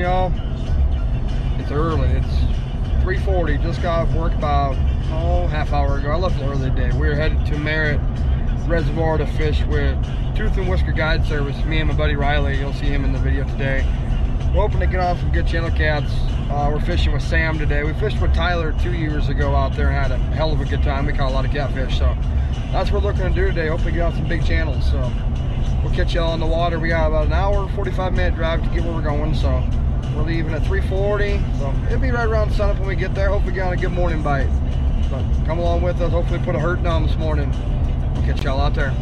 y'all. It's early. It's 3:40. Just got off work about half hour ago. I left a little early today. We're headed to Merritt Reservoir to fish with Tooth and Whisker Guide Service. Me and my buddy Riley. You'll see him in the video today. We're hoping to get on some good channel cats. We're fishing with Sam today. We fished with Tyler 2 years ago out there and had a hell of a good time. We caught a lot of catfish, so that's what we're looking to do today. Hopefully get on some big channels. So we'll catch y'all on the water. We got about an hour, 45-minute drive to get where we're going. So we're leaving at 3:40. So it'll be right around sunup when we get there. Hopefully get on a good morning bite. But come along with us. Hopefully put a hurt down this morning. We'll catch y'all out there.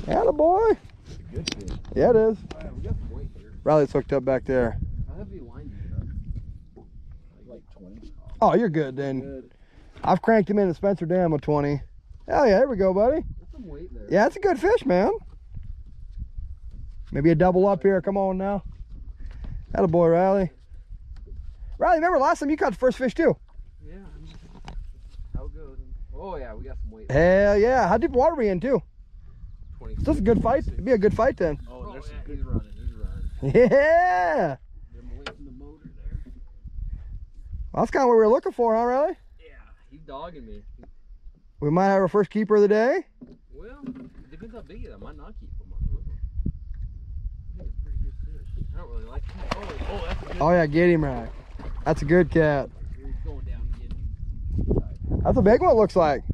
Attaboy. Good fish. Yeah, it is. We got some weight here. Riley's hooked up back there. How heavy line do you have? Like 20. Oh, you're good then. Good. I've cranked him in the Spencer Dam with 20. Hell yeah, there we go, buddy. There's some weight there. Yeah, it's a good fish, man. Maybe a double up here. Come on now. Attaboy, Riley. Riley, remember last time you caught the first fish too? Yeah. How it goes. Oh yeah, we got some weight. Hell yeah. How deep water are we in too? 20. Is this a good fight? It'd be a good fight then. Oh, there's some good. He's running. Yeah. I'm away from the motor there. Well, that's kind of what we were looking for, huh, Riley? Yeah, he's dogging me. We might have our first keeper of the day. Well, it depends how big he is. I might not keep him. I think it's a pretty good fish. I don't really like him. Oh, that's a good. Oh yeah, get him right. That's a good cat. He's going down again. That's a big one, it looks like.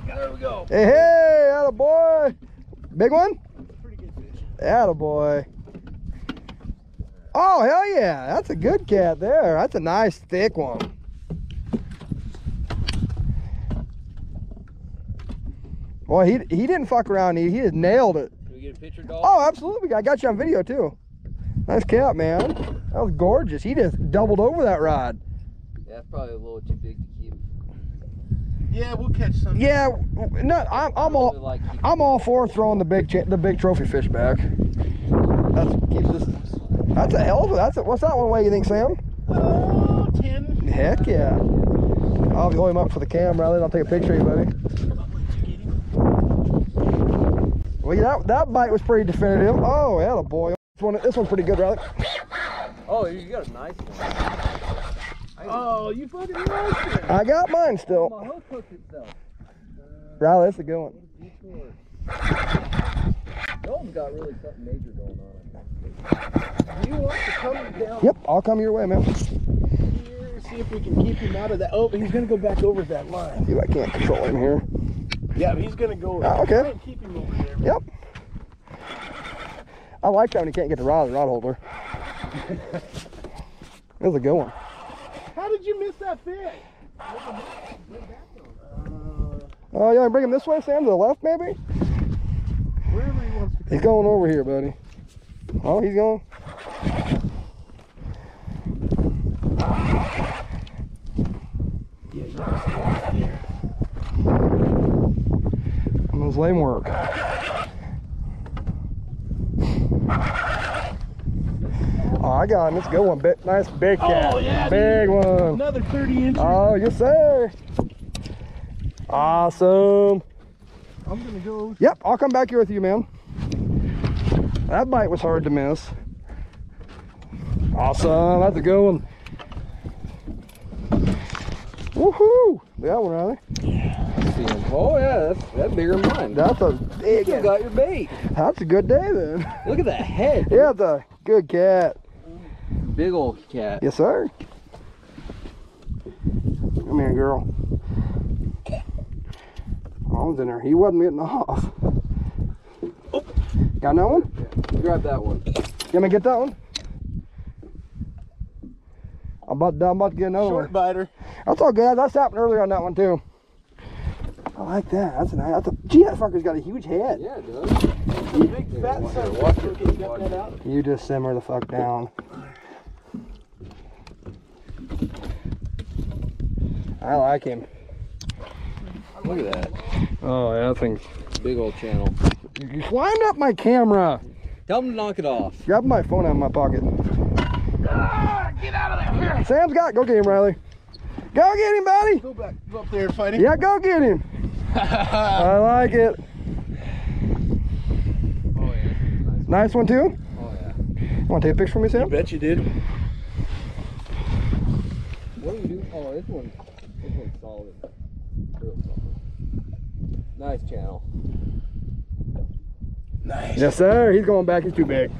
There we go. Hey, hey, attaboy. Big one? Pretty good fish. Attaboy. Oh, hell yeah. That's a good cat there. That's a nice, thick one. Boy, he didn't fuck around. He just nailed it. Can we get a picture, dog? Oh, absolutely. I got you on video, too. Nice cat, man. That was gorgeous. He just doubled over that rod. Yeah, that's probably a little too big to keep. Yeah, we'll catch some. Yeah, no, I'm all for throwing the big trophy fish back. That's a hell of a. What's that one weigh, you think, Sam? 10. Heck yeah. I'll hold him up for the camera, Riley. I'll take a picture of you, buddy. Well, yeah, that bite was pretty definitive. Oh, attaboy. This one's pretty good, Riley. Oh, you got a nice one. Oh, you fucking lost it. I got mine still. My hook hooked itself. Riley, that's a good one. Joel's got really something major going on. Do you want to come down? Yep, I'll come your way, man. Here, see if we can keep him out of that. Oh, but he's going to go back over that line. See if I can't control him here. Yeah, he's going to go. Oh, okay. Keep him over there. Yep. I like that when you can't get the rod holder. That was a good one. How did you miss that fish? Oh, you want to bring him this way, Sam? To the left, maybe? Wherever he wants to go. He's going over here, buddy. Oh, he's going. Yeah, On his lame work. Oh, I got him. It's a good one. Nice big cat. Oh, yeah, big dude. one. Another 30 inches. Oh, yes, sir. Awesome. I'm going to go. Yep, I'll come back here with you, man. That bite was hard to miss. Awesome. That's a good one. Woohoo! That one, Riley. Oh yeah, that's bigger than mine. That's a big You one. got your bait. That's a good day then. Look at that head. Yeah, it's a good cat. Big old cat. Yes, sir. Come here, girl. I was in there. He wasn't getting off. Oh. Got another one? Yeah. Grab that one. You want me to get that one? I'm about to get another Short one. biter. That's all good. That's happened earlier on that one too. I like that. Gee, that fucker's got a huge head. Yeah, it does. Big fat son. Watch it. Got that out. You just simmer the fuck down. I like him. Look at that. Oh, yeah, that thing. Big old channel. You climbed up my camera. Tell him to knock it off. Grab my phone out of my pocket. Get out of there. Sam's got. Go get him, Riley. Go get him, buddy. Go back. Go up there and fight him. Yeah, go get him. I like it. Oh yeah. Nice one too. Oh yeah. Want to take a picture for me, I Sam? bet you did. What do you do? Oh, this one's solid. Real solid. Nice channel. Nice. Yes, sir. He's going back. He's too big.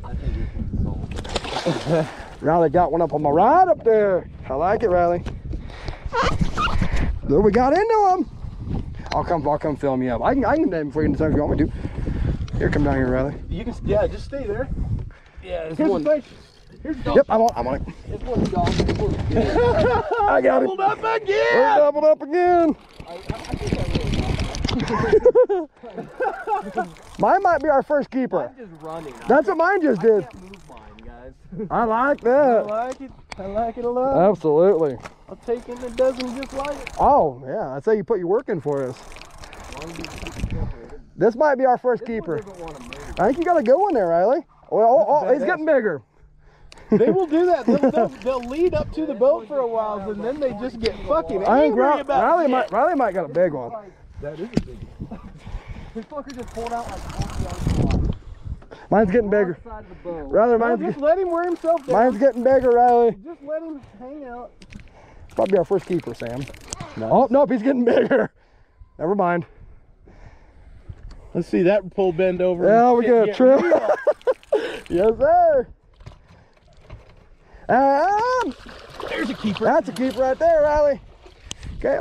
I think this one's solid. Riley got one up on my rod up there. I like it, Riley. Look, we got into him. I'll come film you up. I can name him for you anytime if you want me to. Here, come down here, Riley. You can, yeah, just stay there. Yeah, this Here's one. the fish. Here's the Yep, I'm on it. This one's dog. This one's good. I got it. doubled up We're again. doubled up again. I think I really Mine might be our first keeper. I'm just running. That's what mine just I did. can't move mine, guys. I like I that. like it. I like it a lot. Absolutely. I'll take in a dozen just like it. Oh, yeah. That's how you put your work in for us. This might be our first keeper. I think you got a good one there, Riley. Oh, he's getting bigger. They will do that. They'll lead up to the boat for a while, and then they just get fucking I think angry about Riley might got a big one. That is a big one. This fucker just pulled out like 40 yards. Mine's getting bigger. Side of the boat. Rather, No, just let him wear himself down. mine's getting bigger, Riley. Just let him hang out. Probably our first keeper, Sam. No. Oh, nope, he's getting bigger. Never mind. Let's see that pole bend over. Yeah, and we shit got a get trip. real. Yes, sir. There's a keeper. That's a keeper right there, Riley. Okay,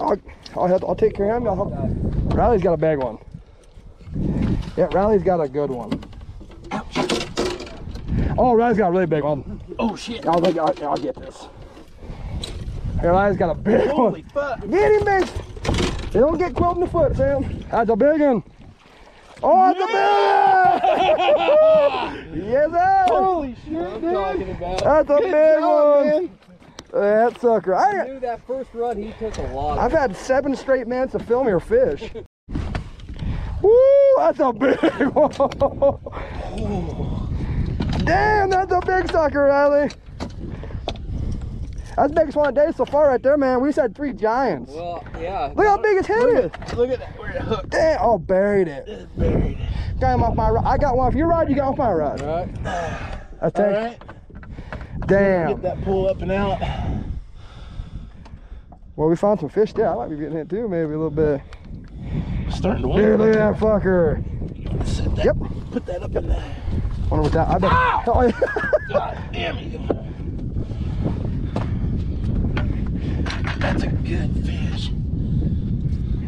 I'll take care of him. Riley's got a big one. Yeah, Riley's got a good one. Oh, Riley's got a really big one. Oh shit. I'll get this. Here, Riley's got a big Holy one. fuck. Get him, big. They don't get quilled in the foot, Sam. That's a big one. Oh, that's a big one. Yes, sir. Holy shit, I'm dude. talking about. That's a Good big job, one. man. That sucker. I knew that first run he took a lot. I've had 7 straight minutes of filming your fish. Woo, that's a big one. Damn, that's a big sucker, Riley. That's the biggest one of the day so far right there, man. We just had 3 giants. Well, yeah. Look how big his head is. Look at that. Where it hooked. Damn, oh, buried it. It's buried. Got him off my rod. I got one off your rod, you got off my rod. Right. That's All it. right. Damn. Get that pull up and out. Well, we found some fish there. I might be getting hit too, maybe a little bit. Starting to Dude, wonder. look at that fucker. Set that, Yep. Put that up in there. Wonder what that. I bet. Oh, yeah. God damn it. That's a good fish.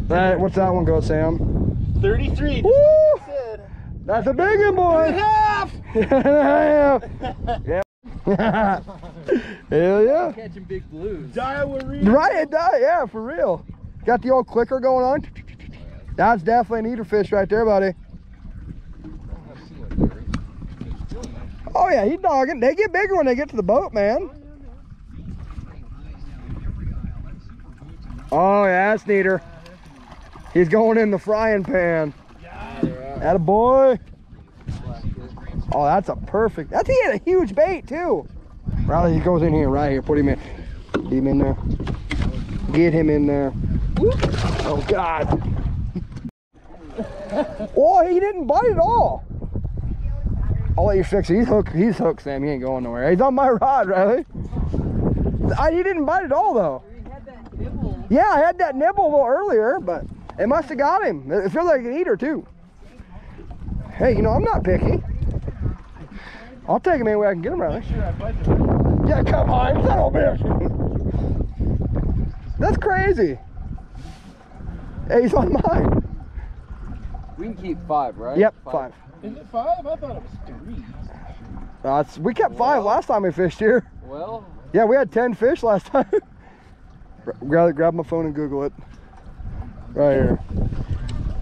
Alright, what's that one go, Sam? 33. Just Woo! like I said. That's a big one, boy. Half. Yeah. Hell yeah. Catching big blues. Diarrhea. Right, it does. Yeah, for real. Got the old clicker going on. That's definitely an eater fish right there, buddy. Oh yeah, he's dogging. They get bigger when they get to the boat, man. Oh yeah, that's neater. He's going in the frying pan. Atta boy. Oh, that's a perfect. That's he had a huge bait too. Riley, he goes in here, right here. Put him in. Get him in there. Get him in there. Oh God. Oh, he didn't bite at all. I'll let you fix it. He's hooked, Sam. He ain't going nowhere. He's on my rod, Riley. He didn't bite at all though. He had that nibble. Yeah, I had that nibble a little earlier, but it must have got him. It feels like an eater too. Hey, you know, I'm not picky. I'll take him any way I can get him, Riley. Sure, I bite the Yeah, come on, son of a bitch. That's crazy. Hey, he's on mine. We can keep 5, right? Yep, 5. Is it 5? I thought it was 3. We kept 5 last time we fished here. Well, Yeah, we had 10 fish last time. Grab my phone and Google it. Right here.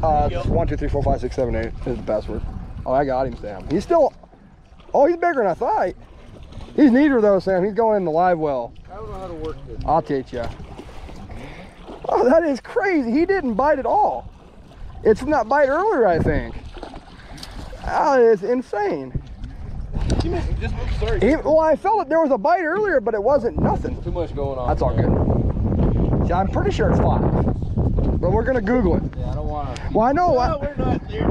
It's 1, 2, 3, 4, 5, 6, 7, 8 is the password. Oh, I got him, Sam. He's still. Oh, he's bigger than I thought. He's neater though, Sam. He's going in the live well. I don't know how to work this. I'll teach you. Oh, that is crazy. He didn't bite at all. It's not bite earlier, I think. That is insane. Well, I felt it. There was a bite earlier, but it wasn't nothing. Too much going on. That's all good. See, I'm pretty sure it's 5, but we're gonna Google it. Yeah, I don't want to. Well, I know. No, we're not there.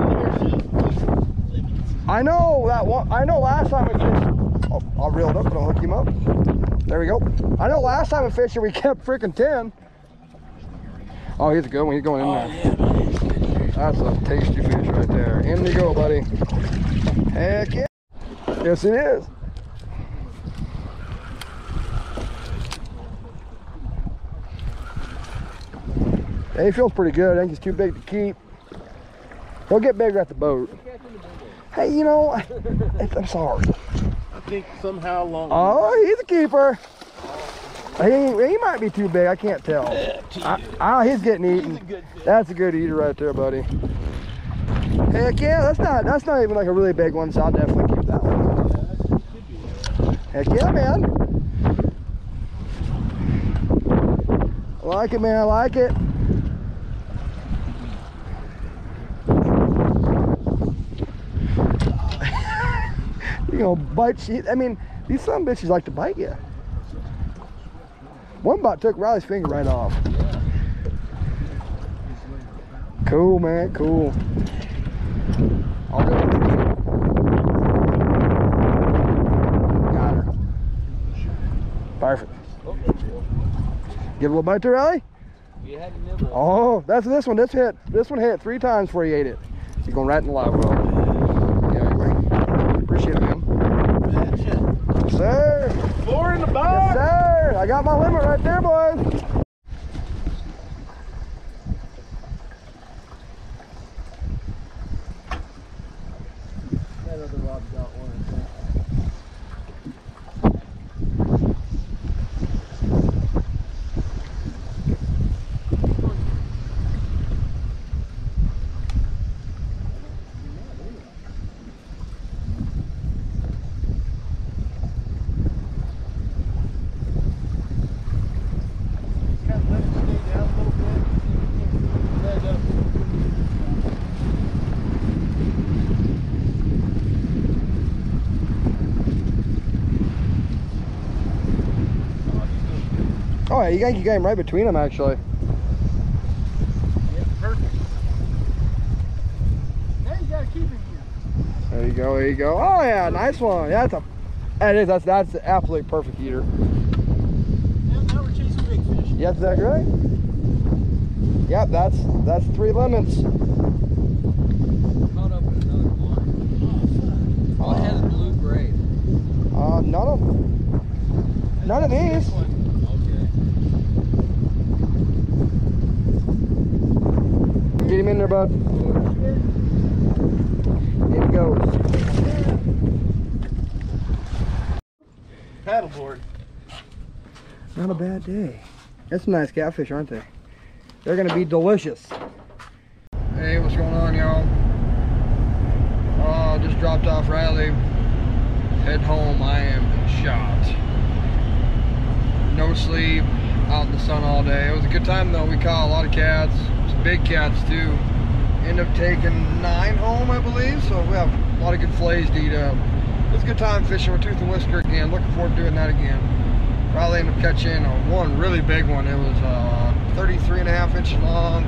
I know that one. I know last time we fished. Oh, I'll reel it up and I'll hook him up. There we go. I know last time we fished, we kept freaking 10. Oh, he's a good one. He's going in there. That's a tasty fish right there. In you go, buddy. Heck yeah. Yes, it is. Yeah, he feels pretty good. I think he's too big to keep. He'll get bigger at the boat. Hey, you know, I'm sorry. I think somehow along. Oh, he's a keeper. He might be too big. I can't tell. He's getting eaten. He's a good fish. That's a good eater right there, buddy. Heck yeah, that's not even like a really big one, so I'll definitely keep that one. Heck yeah, man. I like it, man. I like it. You know, bite you. I mean, these some bitches like to bite you. One bite took Riley's finger right off. Cool, man. Cool. I'll go. Got her. Perfect. Give a little bite to Riley. You had to nibble. Oh, that's this one. This one hit 3 times before he ate it. He's going right in the live well. Yeah, anyway. Appreciate it, man. Yes, sir. 4 in the box. Yes, sir. I got my limit right there, boys. That other Rob got one. Oh, yeah, you got him right between them, actually. Yeah, perfect. Now you gotta keep him here. There you go. There you go. Oh yeah, nice one. Yeah, that's the absolute perfect eater. Now we're chasing big fish. Yep, is that right? Yep, that's 3 lemons. Caught up in another one. All I had is blue braid. None of these. Get him in there, bud. In he goes. Paddleboard. Not a bad day. That's some nice catfish, aren't they? They're gonna be delicious. Hey, what's going on, y'all? Oh, just dropped off Riley. Head home. I am shot. No sleep. Out in the sun all day. It was a good time though. We caught a lot of cats. Some big cats too. Ended up taking 9 home, I believe. So we have a lot of good fillets to eat up. It was a good time fishing with Tooth and Whisker again. Looking forward to doing that again. Riley ended up catching one really big one. It was 33.5 inches long,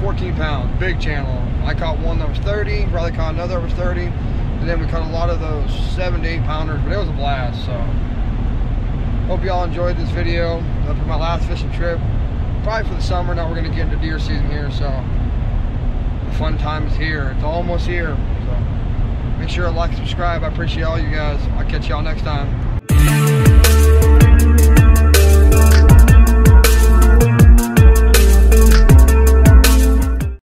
14 pounds, big channel. I caught one that was 30. Riley caught another that was 30. And then we caught a lot of those 7 to 8 pounders, but it was a blast. So hope y'all enjoyed this video. That's my last fishing trip, probably for the summer. Now we're going to get into deer season here, so the fun time is here. It's almost here. So make sure to like and subscribe. I appreciate all you guys. I'll catch y'all next time.